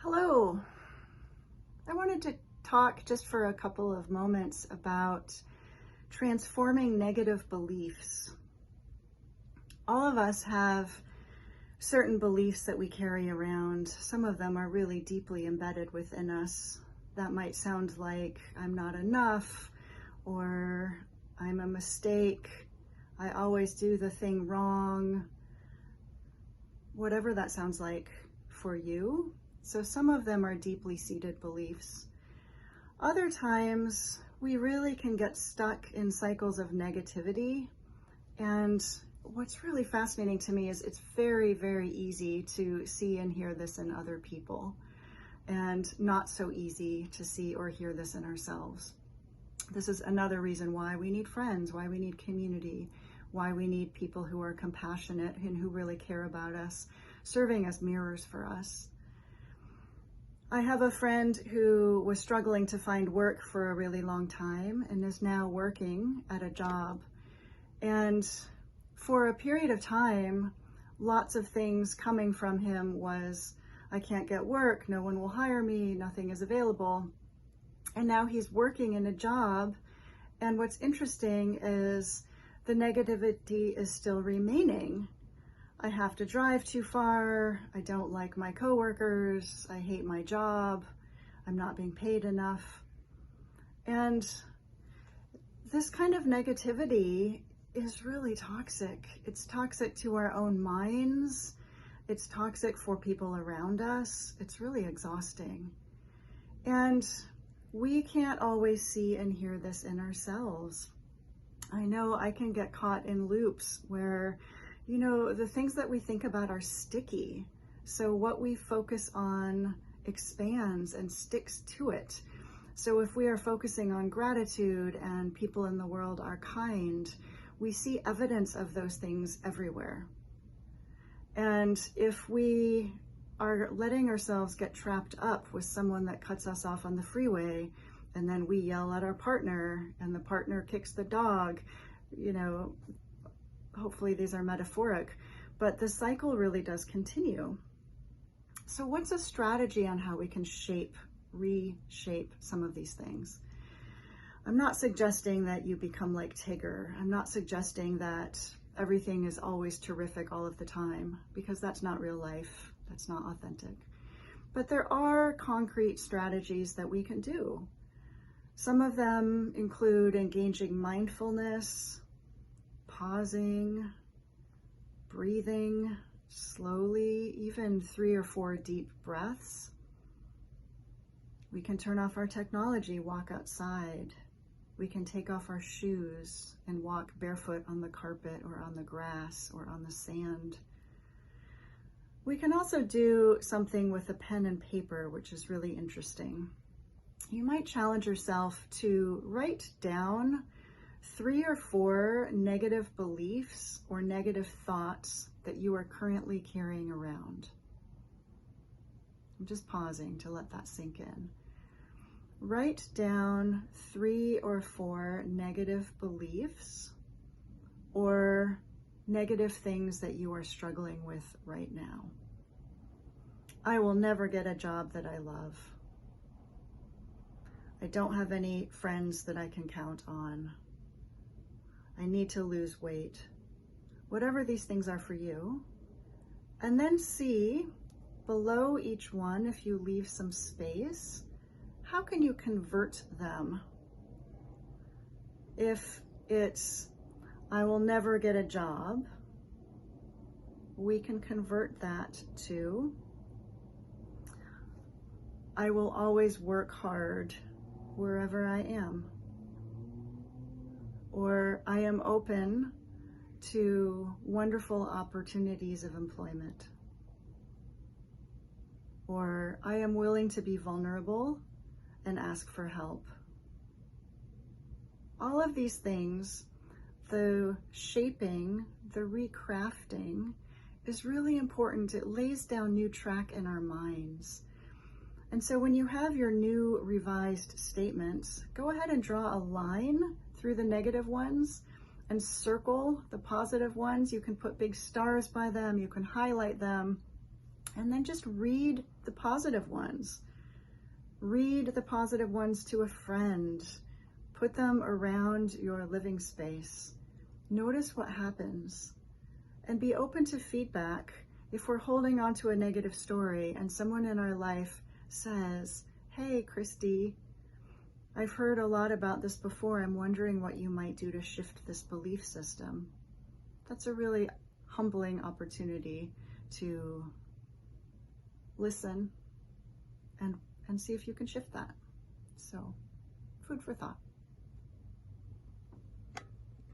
Hello. I wanted to talk just for a couple of moments about transforming negative beliefs. All of us have certain beliefs that we carry around. Some of them are really deeply embedded within us. That might sound like I'm not enough, or I'm a mistake, I always do the thing wrong, whatever that sounds like for you. So some of them are deeply seated beliefs. Other times we really can get stuck in cycles of negativity. And what's really fascinating to me is it's very, very easy to see and hear this in other people, and not so easy to see or hear this in ourselves. This is another reason why we need friends, why we need community, why we need people who are compassionate and who really care about us, serving as mirrors for us. I have a friend who was struggling to find work for a really long time and is now working at a job. And for a period of time, lots of things coming from him was, I can't get work, no one will hire me, nothing is available. And now he's working in a job. And what's interesting is the negativity is still remaining. I have to drive too far. I don't like my coworkers. I hate my job. I'm not being paid enough. And this kind of negativity is really toxic. It's toxic to our own minds. It's toxic for people around us. It's really exhausting. And we can't always see and hear this in ourselves. I know I can get caught in loops where the things that we think about are sticky. So what we focus on expands and sticks to it. So if we are focusing on gratitude and people in the world are kind, we see evidence of those things everywhere. And if we are letting ourselves get trapped up with someone that cuts us off on the freeway, and then we yell at our partner and the partner kicks the dog, hopefully these are metaphoric, but the cycle really does continue. So what's a strategy on how we can reshape some of these things? I'm not suggesting that you become like Tigger. I'm not suggesting that everything is always terrific all of the time, because that's not real life. That's not authentic. But there are concrete strategies that we can do. Some of them include engaging mindfulness, pausing, breathing slowly, even 3 or 4 deep breaths. We can turn off our technology, walk outside. We can take off our shoes and walk barefoot on the carpet or on the grass or on the sand. We can also do something with a pen and paper, which is really interesting. You might challenge yourself to write down 3 or 4 negative beliefs or negative thoughts that you are currently carrying around. I'm just pausing to let that sink in. Write down 3 or 4 negative beliefs or negative things that you are struggling with right now. I will never get a job that I love. I don't have any friends that I can count on. I need to lose weight. Whatever these things are for you. And then see below each one, if you leave some space, how can you convert them? If it's, I will never get a job, we can convert that to, I will always work hard wherever I am. Or I am open to wonderful opportunities of employment. Or I am willing to be vulnerable and ask for help. All of these things, the shaping, the recrafting, is really important. It lays down new track in our minds. And so when you have your new revised statements, go ahead and draw a line through the negative ones and circle the positive ones. You can put big stars by them, you can highlight them, And then just read the positive ones. Read the positive ones to a friend. Put them around your living space. Notice what happens. And be open to feedback. If we're holding on to a negative story and someone in our life says, "Hey, Kristie, I've heard a lot about this before. I'm wondering what you might do to shift this belief system." That's a really humbling opportunity to listen and see if you can shift that. So, food for thought.